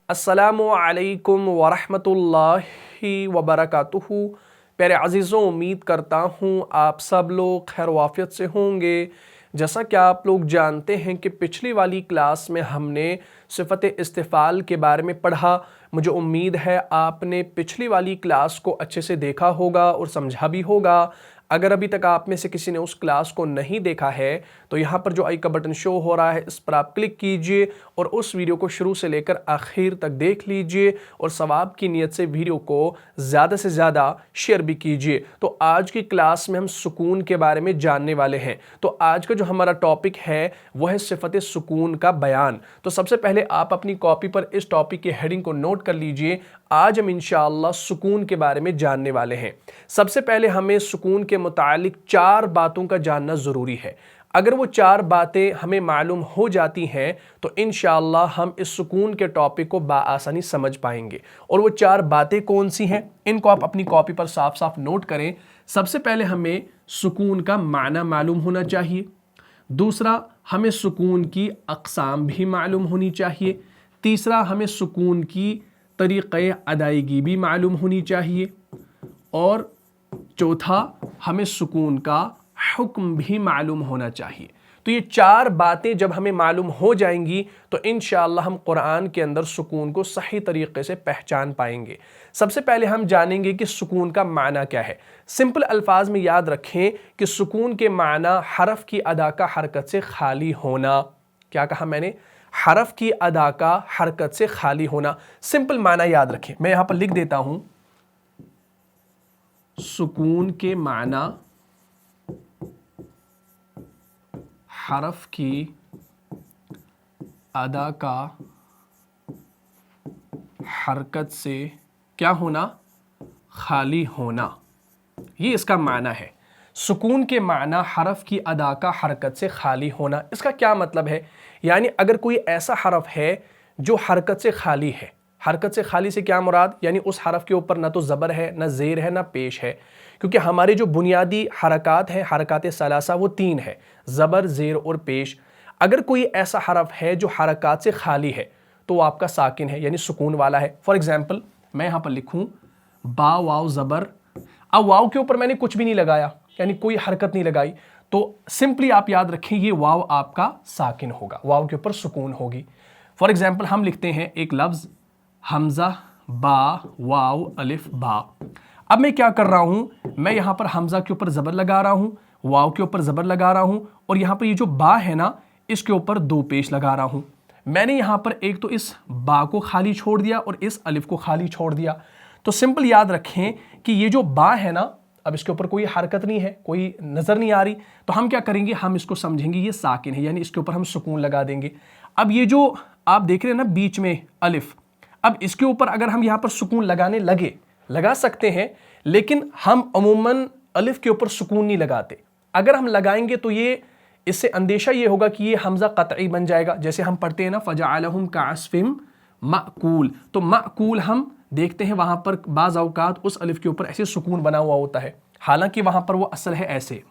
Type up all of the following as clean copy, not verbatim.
अस्सलामु अलैकुम वरहमतुल्लाहि वबरकातुहू। प्यारे अज़ीज़ों, उम्मीद करता हूँ आप सब लोग खैर वाफ़ियत से होंगे। जैसा कि आप लोग जानते हैं कि पिछली वाली क्लास में हमने सिफ़त इस्तिफ़ाल के बारे में पढ़ा। मुझे उम्मीद है आपने पिछली वाली क्लास को अच्छे से देखा होगा और समझा भी होगा। अगर अभी तक आप में से किसी ने उस क्लास को नहीं देखा है तो यहाँ पर जो आई का बटन शो हो रहा है इस पर आप क्लिक कीजिए और उस वीडियो को शुरू से लेकर आखिर तक देख लीजिए और सवाब की नीयत से वीडियो को ज़्यादा से ज़्यादा शेयर भी कीजिए। तो आज की क्लास में हम सुकून के बारे में जानने वाले हैं। तो आज का जो हमारा टॉपिक है वह है सिफ़त सुकून का बयान। तो सबसे पहले आप अपनी कॉपी पर इस टॉपिक की हेडिंग को नोट कर लीजिए। आज हम इंशाअल्लाह सुकून के बारे में जानने वाले हैं। सबसे पहले हमें सुकून के मुतालिक 4 बातों का जानना ज़रूरी है। अगर वो 4 बातें हमें मालूम हो जाती हैं तो इंशाअल्लाह हम इस सुकून के टॉपिक को बाआसानी समझ पाएंगे। और वो 4 बातें कौन सी हैं, इनको आप अपनी कॉपी पर साफ साफ नोट करें। सबसे पहले हमें सुकून का माना मालूम होना चाहिए। दूसरा, हमें सुकून की अक़साम भी मालूम होनी चाहिए। तीसरा, हमें सुकून की तरीक़े अदायगी भी मालूम होनी चाहिए। और चौथा, हमें सुकून का हुक्म भी मालूम होना चाहिए। तो ये 4 बातें जब हमें मालूम हो जाएंगी तो इंशाअल्लाह हम कुरान के अंदर सुकून को सही तरीके से पहचान पाएंगे। सबसे पहले हम जानेंगे कि सुकून का माना क्या है। सिंपल अल्फाज में याद रखें कि सुकून के माना हरफ की अदा का हरकत से खाली होना। क्या कहा मैंने? हरफ की अदा का हरकत से खाली होना। सिंपल माना याद रखें, मैं यहां पर लिख देता हूं। सुकून के माना हरफ की अदा का हरकत से क्या होना? खाली होना। ये इसका माना है। सुकून के माना हरफ की अदा का हरकत से खाली होना। इसका क्या मतलब है? यानी अगर कोई ऐसा हरफ है जो हरकत से खाली है। हरकत से खाली से क्या मुराद? यानी उस हरफ के ऊपर ना तो ज़बर है, ना ज़ेर है, ना पेश है। क्योंकि हमारे जो बुनियादी हरकात हैं, हरकात सलासा, वो 3 है, ज़बर, ज़ेर और पेश। अगर कोई ऐसा हरफ है जो हरकात से खाली है तो वो आपका साकिन है, यानी सुकून वाला है। फॉर एग्जाम्पल मैं यहाँ पर लिखूँ बा वाव ज़बर। अब वाव के ऊपर मैंने कुछ भी नहीं लगाया, यानी कोई हरकत नहीं लगाई, तो सिंपली आप याद रखें ये वाव आपका साकिन होगा, वाव के ऊपर सुकून होगी। फॉर एग्जाम्पल हम लिखते हैं एक लफ्ज़ हमज़ा बा वाव अलिफ बा। अब मैं क्या कर रहा हूं, मैं यहां पर हमज़ा के ऊपर ज़बर लगा रहा हूं, वाव के ऊपर ज़बर लगा रहा हूं और यहां पर ये जो बा है ना, इसके ऊपर 2 पेश लगा रहा हूं। मैंने यहां पर एक तो इस बा को खाली छोड़ दिया और इस अलिफ को खाली छोड़ दिया। तो सिंपल याद रखें कि ये जो बा है ना, अब इसके ऊपर कोई हरकत नहीं है, कोई नज़र नहीं आ रही, तो हम क्या करेंगे, हम इसको समझेंगे ये साकिन है, यानी इसके ऊपर हम सुकून लगा देंगे। अब ये जो आप देख रहे हैं ना बीच में अलिफ, अब इसके ऊपर अगर हम यहाँ पर सुकून लगाने लगा सकते हैं, लेकिन हम अमूमन अलिफ के ऊपर सुकून नहीं लगाते। अगर हम लगाएंगे तो ये इससे अंदेशा ये होगा कि ये हमज़ा क़तई बन जाएगा। जैसे हम पढ़ते हैं ना फ़जअलहुम कअस्फ़िम माकूल, तो माकूल हम देखते हैं वहाँ पर बाज़ औक़ात उस अलिफ के ऊपर ऐसे सुकून बना हुआ होता है, हालांकि वहाँ पर वो असल है ऐसे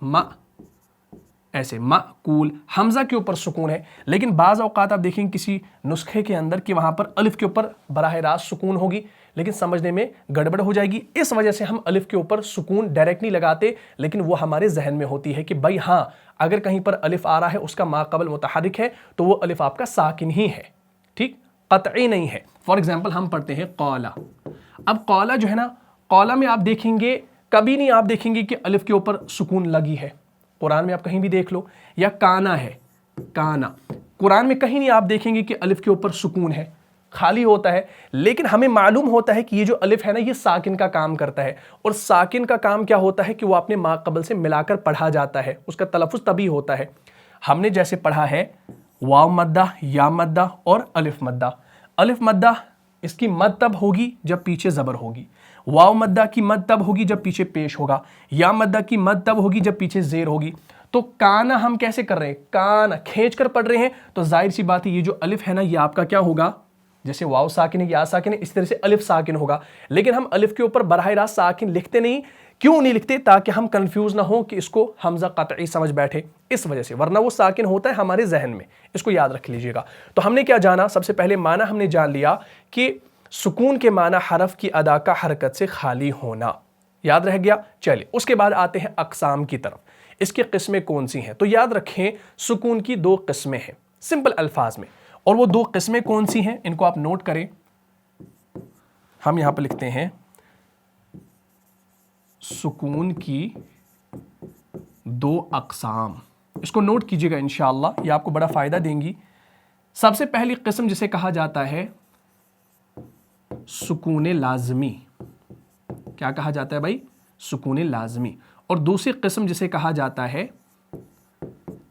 ऐसे माकूल, हमज़ा के ऊपर सुकून है। लेकिन बाज़ औक़ात आप देखेंगे किसी नुस्खे के अंदर कि वहाँ पर अलिफ के ऊपर बराह रास्त सुकून होगी, लेकिन समझने में गड़बड़ हो जाएगी। इस वजह से हम अलिफ के ऊपर सुकून डायरेक्ट नहीं लगाते, लेकिन वो हमारे जहन में होती है कि भाई हाँ, अगर कहीं पर अलिफ आ रहा है उसका माक़बल मुतहर्रिक है तो वो अलिफ आपका साकिन ही है, ठीक, क़तई नहीं है। फॉर एग्जाम्पल हम पढ़ते हैं कौला। अब कौला जो है ना, कौला में आप देखेंगे कभी नहीं आप देखेंगे कि अलिफ के ऊपर सुकून लगी है। कुरान में आप कहीं भी देख लो, या काना है, काना, कुरान में कहीं नहीं आप देखेंगे कि अलिफ के ऊपर सुकून है, खाली होता है। लेकिन हमें मालूम होता है कि ये जो अलिफ है ना, ये साकिन का काम करता है। और साकिन का काम क्या होता है कि वो अपने माक़बल से मिलाकर पढ़ा जाता है, उसका तलफ़ुज़ तभी होता है। हमने जैसे पढ़ा है वाव मद्दा, या मद्दा और अलिफ मद्दा। अलिफ मद्दा इसकी मद तब होगी जब पीछे ज़बर होगी, वाव मद्दा की मद तब होगी जब पीछे पेश होगा, या मद्दा की मद तब होगी जब पीछे ज़ेर होगी। तो काना हम कैसे कर रहे हैं, काना खींच कर पढ़ रहे हैं, तो जाहिर सी बात है ये जो अलिफ है ना, ये आपका क्या होगा, जैसे वाव साकिन है, या साकिन है, इस तरह से अलिफ साकिन होगा। लेकिन हम अलिफ के ऊपर बराह रास्त साकिन लिखते नहीं, क्यों नहीं लिखते؟ ताकि हम कंफ्यूज ना हो कि इसको हमजा कतई समझ बैठे, इस वजह से, वरना वो साकिन होता है हमारे जहन में, इसको याद रख लीजिएगा। तो हमने क्या जाना? सबसे पहले माना हमने जान लिया कि सुकून के माना हरफ की अदा का हरकत से खाली होना, याद रह गया। चलिए उसके बाद आते हैं अक़साम की तरफ, इसकी किस्में कौन सी हैं? तो याद रखें सुकून की दो किस्में हैं सिंपल अल्फाज में, और वो दो किस्में कौन सी हैं इनको आप नोट करें। हम यहां पर लिखते हैं सुकून की दो अक़साम, इसको नोट कीजिएगा इंशाअल्लाह, ये आपको बड़ा फ़ायदा देंगी। सबसे पहली किस्म जिसे कहा जाता है सुकून लाज़मी, क्या कहा जाता है भाई? सुकून लाज़मी। और दूसरी किस्म जिसे कहा जाता है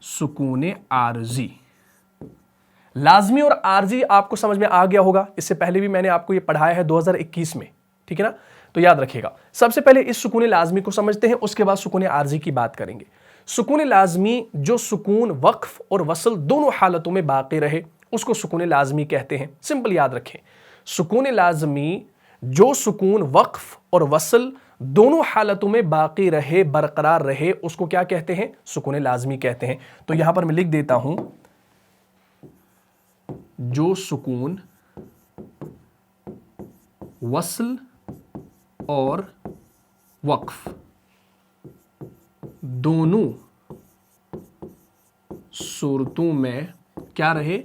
सुकून आर्जी। लाज़मी और आर्जी आपको समझ में आ गया होगा, इससे पहले भी मैंने आपको ये पढ़ाया है 2021 में, ठीक है ना? तो याद रखिएगा। सबसे पहले इस सुकून लाज़मी को समझते हैं, उसके बाद सुकून आर्जी की बात करेंगे। सुकून लाज़मी जो सुकून वक्फ और वसल दोनों हालतों में बाकी रहे उसको सुकून लाज़मी कहते हैं। सिंपल याद रखें, सुकून लाज़मी जो सुकून वक्फ और वसल दोनों हालतों में बाकी रहे, बरकरार रहे, उसको क्या कहते हैं? सुकून लाज़मी कहते हैं। तो यहां पर मैं लिख देता हूं, जो सुकून वसल और वक्फ दोनों सूरतों में क्या रहे?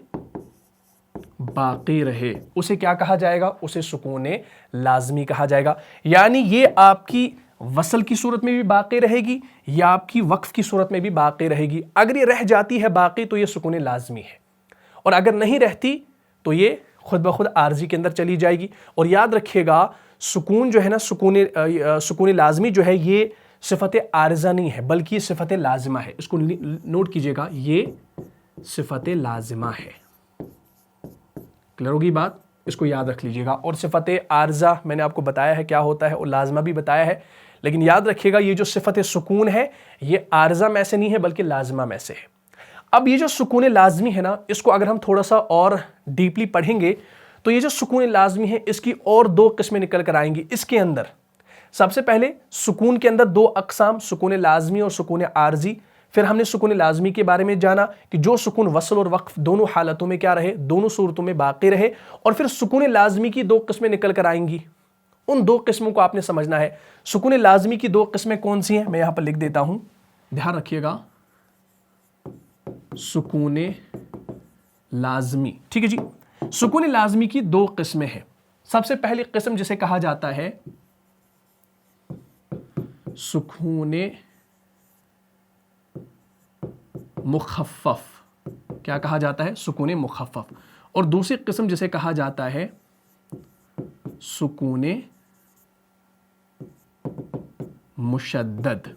बाकी रहे, उसे क्या कहा जाएगा? उसे सुकून लाज़मी कहा जाएगा। यानी ये आपकी वसल की सूरत में भी बाकी रहेगी या आपकी वक्फ की सूरत में भी बाकी रहेगी। अगर ये रह जाती है बाकी तो ये सुकून लाज़मी है, और अगर नहीं रहती तो ये खुद ब खुद आर्जी के अंदर चली जाएगी। और याद रखिएगा सुकून जो है ना, सुकून लाज़मी जो है ये सिफत आर्जा नहीं है बल्कि सिफत लाजिमा है। इसको नोट कीजिएगा, ये सिफत लाजिमा है। क्लियर होगी बात? इसको याद रख लीजिएगा। और सिफत आर्जा मैंने आपको बताया है क्या होता है, और लाजमा भी बताया है, लेकिन याद रखिएगा ये जो सिफत सुकून है ये आर्जा में से नहीं है बल्कि लाजमा में से है। अब ये जो सुकून लाज़मी है ना, इसको अगर हम थोड़ा सा और डीपली पढ़ेंगे तो ये जो सुकून लाज़मी है इसकी और दो किस्में निकल कर आएंगी इसके अंदर। सबसे पहले सुकून के अंदर दो अक़साम, सुकून लाज़मी और सुकून आर्जी। फिर हमने सुकून लाज़मी के बारे में जाना कि जो सुकून वसल और वक्फ दोनों हालतों में क्या रहे, दोनों सूरतों में बाकी रहे। और फिर सुकून लाज़मी की दो किस्में निकल कर आएंगी, उन दो किस्मों को आपने समझना है। सुकून लाज़मी की दो किस्में कौन सी हैं मैं यहां पर लिख देता हूं, ध्यान रखिएगा। सुकून लाज़मी, ठीक है जी। सुकून लाज़मी की दो किस्में हैं। सबसे पहली किस्म जिसे कहा जाता है सुकून मुखफ़फ़, क्या कहा जाता है? सुकून मुखफ़फ़। और दूसरी किस्म जिसे कहा जाता है सुकून मुशद्दद।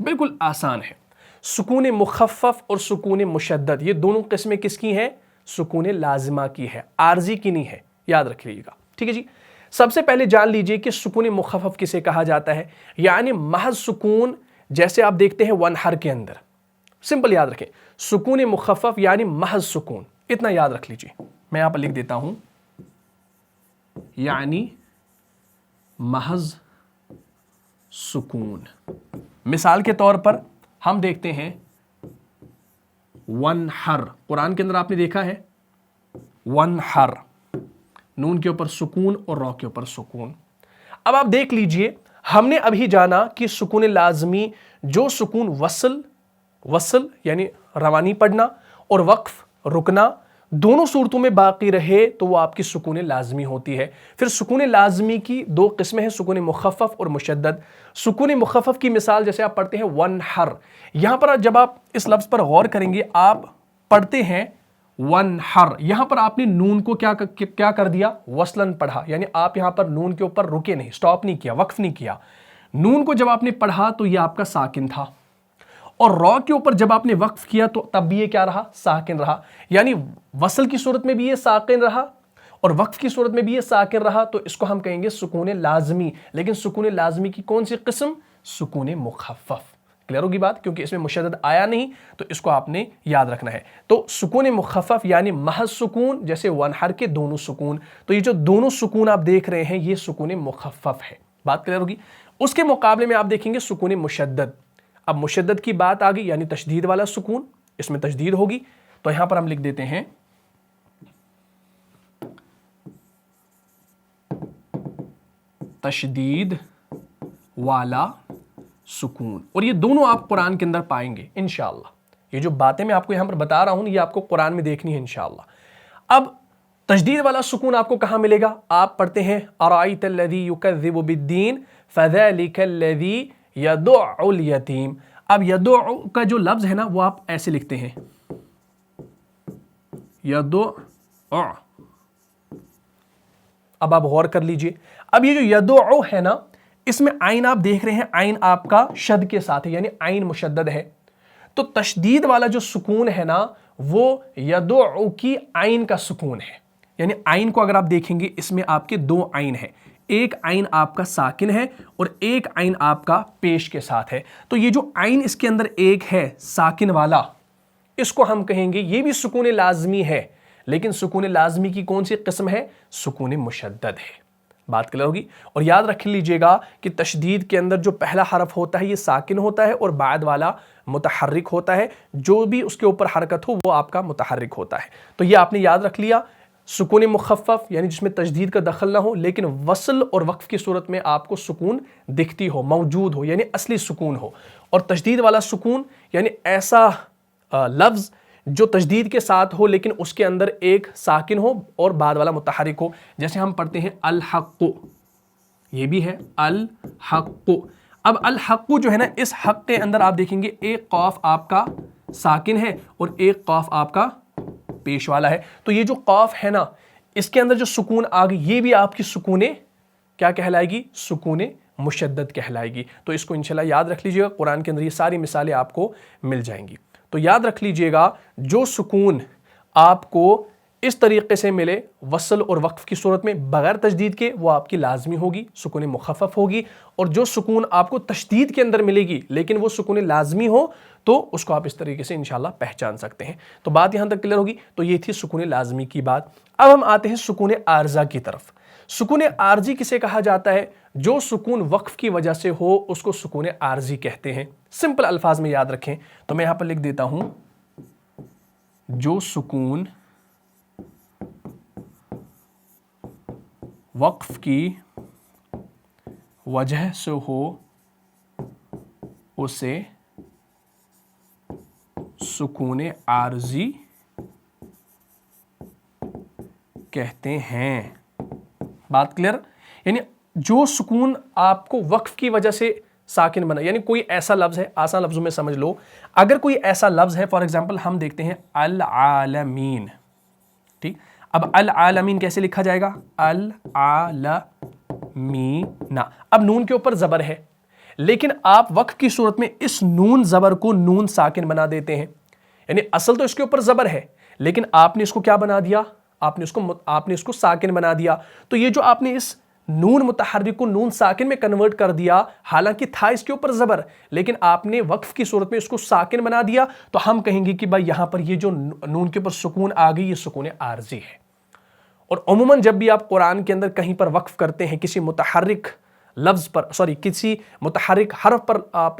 बिल्कुल आसान है। सुकून मुखफ़फ़ और सुकून मुशद्दद ये दोनों किस्में किसकी हैं? सुकून लाज़िमा की है, आर्जी की नहीं है, याद रख लीजिएगा, ठीक है जी। सबसे पहले जान लीजिए कि सुकून मुखफ़फ़ किसे कहा जाता है। यानी महज सुकून, जैसे आप देखते हैं वन हर के अंदर, सिंपल याद रखें, सुकून मुखफ़फ़ यानी महज सुकून, इतना याद रख लीजिए। मैं यहां पर लिख देता हूं, यानी महज सुकून। मिसाल के तौर पर हम देखते हैं वन हर, कुरान के अंदर आपने देखा है वन हर, नून के ऊपर सुकून और रॉ के ऊपर सुकून। अब आप देख लीजिए, हमने अभी जाना कि सुकून लाज़मी जो सुकून वसल यानी रवानी पढ़ना और वक्फ रुकना दोनों सूरतों में बाकी रहे तो वो आपकी सुकून लाज़मी होती है। फिर सुकून लाज़मी की दो किस्में हैं, सुकून मुखफ़फ़ और मुशद्दद। सुकून मुखफ़फ़ की मिसाल जैसे आप पढ़ते हैं वन हर, यहां पर जब आप इस लफ्ज़ पर गौर करेंगे, आप पढ़ते हैं वन हर, यहां पर आपने नून को क्या कर दिया? वसलन पढ़ा, यानी आप यहां पर नून के ऊपर रुके नहीं, स्टॉप नहीं किया, वक्फ नहीं किया। नून को जब आपने पढ़ा तो यह आपका साकिन था, और रॉ के ऊपर जब आपने वक्फ किया तो तब भी ये क्या रहा? साकिन रहा। यानी वसल की सूरत में भी ये साकिन रहा और वक्फ की सूरत में भी ये साकिन रहा, तो इसको हम कहेंगे सुकून लाज़मी। लेकिन सुकून लाज़मी की कौन सी किस्म? सुकून मुखफ़फ़। क्लियर होगी बात? क्योंकि इसमें मुशद्दद आया नहीं तो इसको आपने याद रखना है। तो सुकून मुखफ़फ़ यानी महज सुकून, जैसे वन हर के दोनों सुकून, तो ये जो दोनों सुकून आप देख रहे हैं ये सुकून मुखफ़फ़ है। बात क्लियर होगी? उसके मुकाबले में आप देखेंगे सुकून मुशद्दद। अब मुशद्दद की बात आ गई, यानी तशदीद वाला सुकून, इसमें तशदीद होगी, तो यहां पर हम लिख देते हैं तशदीद वाला सुकून। और ये दोनों आप कुरान के अंदर पाएंगे इंशाअल्लाह। ये जो बातें मैं आपको यहां पर बता रहा हूं, ये आपको कुरान में देखनी है इंशाअल्लाह। अब तशदीद वाला सुकून आपको कहां मिलेगा? आप पढ़ते हैं अराइतल्लज़ी युकज़्ज़िबु बिद्दीन फ़ज़ालिकल्लज़ी यदुउल यतीम। अब यदुउ का जो लफ्ज़ है ना, वो आप ऐसे लिखते हैं यदुउ। अब आप गौर कर लीजिए, अब ये जो यदुउ है ना, इसमें आइन आप देख रहे हैं, आइन आपका शद के साथ है, यानी आइन मुशद्दद है। तो तशदीद वाला जो सुकून है ना, वो यदुउ की आइन का सुकून है। यानी आइन को अगर आप देखेंगे, इसमें आपके दो आइन है, एक आइन आपका साकिन है और एक आइन आपका पेश के साथ है। तो ये जो आइन इसके अंदर एक है साकिन वाला, इसको हम कहेंगे ये भी सुकून लाजमी है, लेकिन सुकून लाजमी की कौन सी किस्म है? सुकून मुशद्दद है। बात क्लियर होगी। और याद रख लीजिएगा कि तशदीद के अंदर जो पहला हरफ होता है ये साकिन होता है और बाद वाला मुतहर्रिक होता है। जो भी उसके ऊपर हरकत हो वो आपका मुतहर्रिक होता है। तो ये आपने याद रख लिया। सुकून मुखफ़फ़ यानी जिसमें तशदीद का दखल ना हो, लेकिन वसल और वक्फ की सूरत में आपको सुकून दिखती हो, मौजूद हो, यानी असली सुकून हो। और तशदीद वाला सुकून यानी ऐसा लफ्ज़ जो तशदीद के साथ हो लेकिन उसके अंदर एक साकिन हो और बाद वाला मुतहर्रिक हो। जैसे हम पढ़ते हैं अल हक़्क़ु, ये भी है अल हक़्क़ु। अब अल हक़्क़ु जो है ना, इस हक़ के अंदर आप देखेंगे एक क़ाफ़ आपका साकिन है और एक क़ाफ़ आपका पेश वाला है। तो ये जो क़ाफ़ है ना, इसके अंदर जो सुकून आ गई, ये भी आपकी सुकूने क्या कहलाएगी? सुकूने मुशद्दद कहलाएगी। तो इसको इंशाल्लाह याद रख लीजिएगा, कुरान के अंदर ये सारी मिसालें आपको मिल जाएंगी। तो याद रख लीजिएगा, जो सुकून आपको इस तरीके से मिले वसल और वक्फ की सूरत में बगैर तशदीद के, वो आपकी लाजमी होगी, सुकून मुखफ़फ़ होगी। और जो सुकून आपको तशदीद के अंदर मिलेगी लेकिन वो सुकून लाजमी हो, तो उसको आप इस तरीके से इंशाल्लाह पहचान सकते हैं। तो बात यहाँ तक क्लियर होगी। तो ये थी सुकून लाजमी की बात। अब हम आते हैं सुकून आर्जा की तरफ। सुकून आर्जी किसे कहा जाता है? जो सुकून वक्फ की वजह से हो उसको सुकून आर्जी कहते हैं। सिंपल अल्फाज में याद रखें, तो मैं यहां पर लिख देता हूं, जो सुकून वक्फ की वजह से हो उसे सुकून आर्जी कहते हैं। बात क्लियर? यानी जो सुकून आपको वक्फ की वजह से साकिन बना, यानी कोई ऐसा लफ्ज़ है, आसान लफ्ज़ों में समझ लो, अगर कोई ऐसा लफ्ज़ है, फॉर एग्जांपल हम देखते हैं अल आलमीन, ठीक। अब अल आलमीन कैसे लिखा जाएगा? अल आलमीना। अब नून के ऊपर ज़बर है, लेकिन आप वक्फ की सूरत में इस नून ज़बर को नून साकिन बना देते हैं। यानी असल तो इसके ऊपर ज़बर है, लेकिन आपने इसको क्या बना दिया? आपने इसको साकिन बना दिया। तो ये जो आपने इस नून मुतहर्रिक को नून साकिन में कन्वर्ट कर दिया, हालांकि था इसके ऊपर ज़बर, लेकिन आपने वक्फ की सूरत में इसको साकिन बना दिया, तो हम कहेंगे कि भाई यहां पर ये जो नून के ऊपर सुकून आ गई, ये सुकून आर्जी है। और उमूमन जब भी आप कुरान के अंदर कहीं पर वक्फ करते हैं, किसी मुतहर्रिक लफ्ज़ पर, सॉरी, किसी मुतहर्रिक हरफ पर आप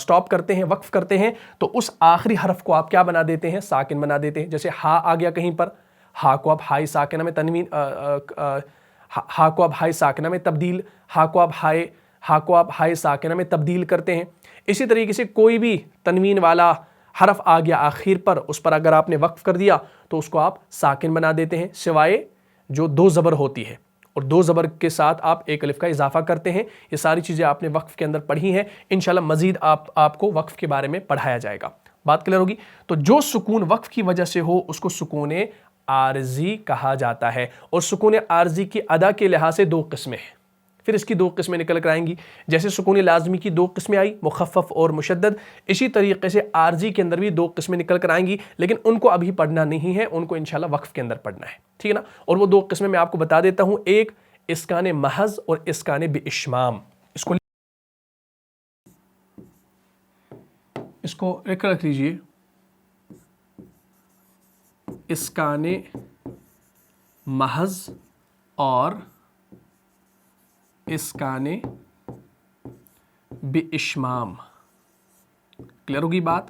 स्टॉप करते हैं, वक्फ करते हैं, तो उस आखिरी हरफ को आप क्या बना देते हैं? साकिन बना देते हैं। जैसे हा आ गया कहीं पर, हा को आप हाई साकिना में तनवीन, हा को आप हाई साकिना में तब्दील, हा को आप हाई साकिना में तब्दील करते हैं। इसी तरीके से कोई भी तनवीन वाला हरफ आ गया आखिर पर, उस पर अगर आपने वक्फ कर दिया तो उसको आप साकिन बना देते हैं, सिवाय जो दो ज़बर होती है, और दो ज़बर के साथ आप एक अलिफ का इजाफा करते हैं। ये सारी चीज़ें आपने वक्फ के अंदर पढ़ी हैं। इंशाल्लाह मज़ीद आपको वक्फ के बारे में पढ़ाया जाएगा। बात क्लियर होगी। तो जो सुकून वक्फ की वजह से हो उसको सुकून आर्जी कहा जाता है। और सुकून आर्जी की अदा के लिहाज से दो किस्में हैं, फिर इसकी दो किस्में निकल कर आएंगी। जैसे सुकून लाजमी की दो किस्में आई, मुखफ़फ़ और मुशद्दद, इसी तरीके से आर्जी के अंदर भी दो किस्में निकल कर आएंगी, लेकिन उनको अभी पढ़ना नहीं है, उनको इंशाल्लाह वक्फ के अंदर पढ़ना है, ठीक है ना। और वो दो किस्में मैं आपको बता देता हूँ, एक इस्कान महज और इस्कान बिइश्माम। इसको एक रख लीजिए, इस्कान महज और इस्कान बिइश्माम। क्लियर होगी बात?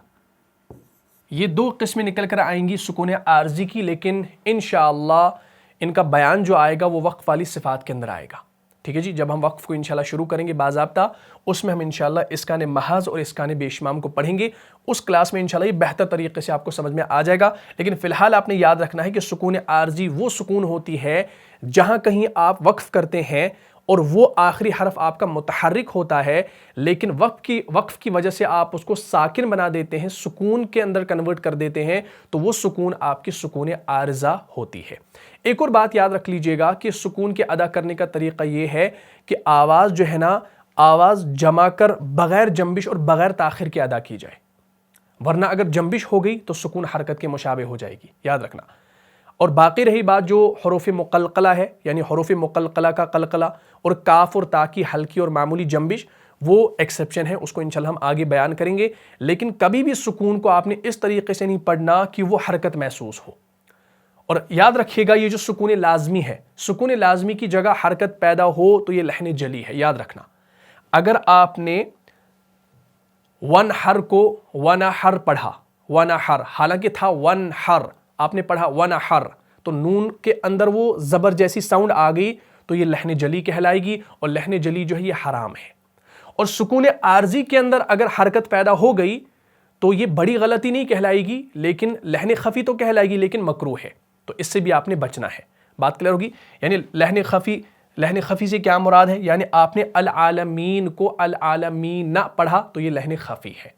ये दो किस्में निकल कर आएंगी सुकून आर्जी की, लेकिन इंशाअल्लाह इनका बयान जो आएगा वो वक्फ वाली सिफात के अंदर आएगा। ठीक है जी, जब हम वक्फ को इंशाल्लाह शुरू करेंगे बाज़ाब्ता, उसमें हम इंशाल्लाह इसकान महज और इसकान बेशमाम को पढ़ेंगे। उस क्लास में इंशाल्लाह ये बेहतर तरीके से आपको समझ में आ जाएगा। लेकिन फ़िलहाल आपने याद रखना है कि सुकून आर्जी वो सुकून होती है जहाँ कहीं आप वक्फ करते हैं और वो आखिरी हरफ आपका मुतहर्रिक होता है, लेकिन वक्फ की वजह से आप उसको साकिन बना देते हैं, सुकून के अंदर कन्वर्ट कर देते हैं, तो वो सुकून आपकी सुकून आर्जा होती है। एक और बात याद रख लीजिएगा कि सुकून के अदा करने का तरीका ये है कि आवाज़ जो है ना, आवाज़ जमा कर बग़ैर जंबिश और बग़ैर ताख़िर के अदा की जाए, वरना अगर जंबिश हो गई तो सुकून हरकत के मुशाबे हो जाएगी, याद रखना। और बाकी रही बात जो हरूफ मुक़ल्क़ला है, यानी हरूफ मुक़ल्क़ला का क़लक़ला और काफ और ता की हल्की और मामूली जंबिश, वो एक्सेप्शन है, उसको इंशाल्लाह हम आगे बयान करेंगे। लेकिन कभी भी सुकून को आपने इस तरीके से नहीं पढ़ना कि वो हरकत महसूस हो। और याद रखिएगा ये जो सुकून लाज़मी है, सुकून लाज़मी की जगह हरकत पैदा हो तो ये लहन जली है, याद रखना। अगर आपने वन हर को वनहर पढ़ा, वनहर, हालांकि था वन हर, आपने पढ़ा वनहर, तो नून के अंदर वो ज़बर जैसी साउंड आ गई तो ये लहन जली कहलाएगी, और लहन जली जो है ये हराम है। और सुकून आर्जी के अंदर अगर हरकत पैदा हो गई तो ये बड़ी गलती नहीं कहलाएगी, लेकिन लहन खफ़ी तो कहलाएगी, लेकिन मकरूह है, तो इससे भी आपने बचना है। बात क्लियर होगी? यानी लहन खफ़ी से क्या मुराद है? यानी आपने अल आलमीन को अल आलमीन पढ़ा तो ये लहन खफ़ी है,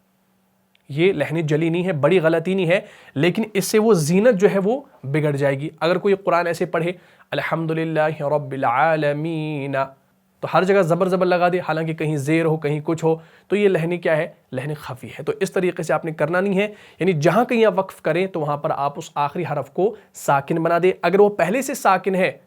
ये लहन जली नहीं है, बड़ी गलती नहीं है, लेकिन इससे वो जीनत जो है वो बिगड़ जाएगी। अगर कोई कुरान ऐसे पढ़े अल्हम्दुलिल्लाहि रब्बिल आलमीन, तो हर जगह ज़बर लगा दे, हालांकि कहीं ज़ेर हो कहीं कुछ हो, तो ये लहन क्या है? लहन खफ़ी है। तो इस तरीके से आपने करना नहीं है, यानी जहाँ कहीं आप वक्फ़ करें तो वहाँ पर आप उस आखिरी हरफ को साकिन बना दे। अगर वो पहले से साकिन है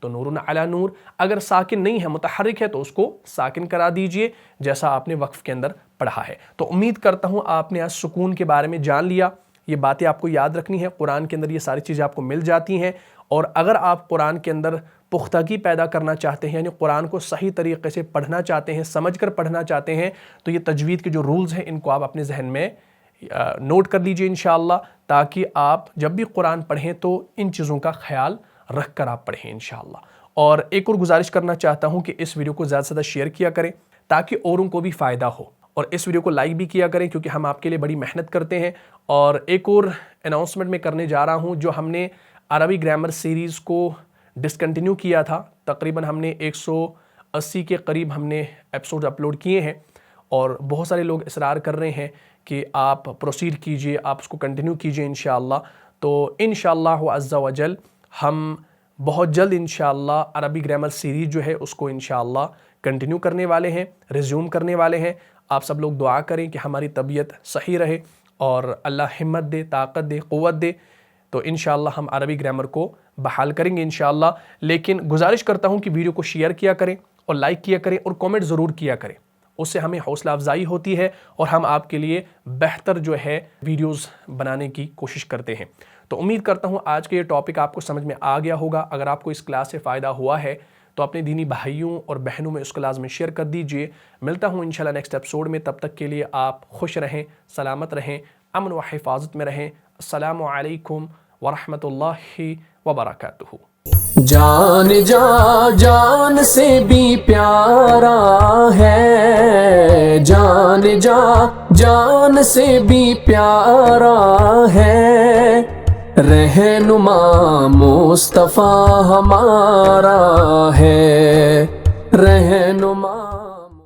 तो नूरुन अला नूर, अगर साकिन नहीं है, मुतहर्रिक है, तो उसको साकिन करा दीजिए, जैसा आपने वक्फ़ के अंदर पढ़ा है। तो उम्मीद करता हूँ आपने आज सुकून के बारे में जान लिया। ये बातें आपको याद रखनी है, कुरान के अंदर ये सारी चीज़ें आपको मिल जाती हैं। और अगर आप कुरान के अंदर पुख्तगी पैदा करना चाहते हैं, यानी कुरान को सही तरीके से पढ़ना चाहते हैं, समझ कर पढ़ना चाहते हैं, तो ये तजवीद के जो रूल्स हैं इनको आप अपने जहन में नोट कर लीजिए इंशाअल्लाह, ताकि आप जब भी कुरान पढ़ें तो इन चीज़ों का ख्याल रख कर आप पढ़ें इंशाअल्लाह। और एक और गुजारिश करना चाहता हूँ कि इस वीडियो को ज़्यादा से ज़्यादा शेयर किया करें ताकि औरों को भी फ़ायदा हो, और इस वीडियो को लाइक भी किया करें क्योंकि हम आपके लिए बड़ी मेहनत करते हैं। और एक और अनाउंसमेंट में करने जा रहा हूँ, जो हमने अरबी ग्रामर सीरीज़ को डिसकंटिन्यू किया था, तकरीबन हमने 180 के करीब हमने एपिसोड अपलोड किए हैं, और बहुत सारे लोग इसरार कर रहे हैं कि आप प्रोसीड कीजिए, आप उसको कंटिन्यू कीजिए इंशाअल्लाह। तो इंशाअल्लाह अज़्ज़ा वजल हम बहुत जल्द इंशाअल्लाह अरबी ग्रामर सीरीज़ जो है उसको इंशाअल्लाह कंटिन्यू करने वाले हैं, रिज्यूम करने वाले हैं। आप सब लोग दुआ करें कि हमारी तबीयत सही रहे और अल्लाह हिम्मत दे, ताकत दे, क़ुव्वत दे, तो इंशाअल्लाह हम अरबी ग्रामर को बहाल करेंगे इंशाअल्लाह। लेकिन गुजारिश करता हूँ कि वीडियो को शेयर किया करें और लाइक किया करें और कमेंट ज़रूर किया करें, उससे हमें हौसला अफजाई होती है और हम आपके लिए बेहतर जो है वीडियोस बनाने की कोशिश करते हैं। तो उम्मीद करता हूँ आज के ये टॉपिक आपको समझ में आ गया होगा। अगर आपको इस क्लास से फ़ायदा हुआ है तो अपने दीनी भाइयों और बहनों में उसको लाज़मी शेयर कर दीजिए। मिलता हूँ इंशाल्लाह नेक्स्ट एपिसोड में, तब तक के लिए आप खुश रहें, सलामत रहें, अमन व हिफाजत में रहें। अस्सलामु अलैकुम व रहमतुल्लाहि व बरकातुहू। जान जान से भी प्यारा है, जान से भी प्यारा है, रहनुमा मुस्तफ़ा हमारा है।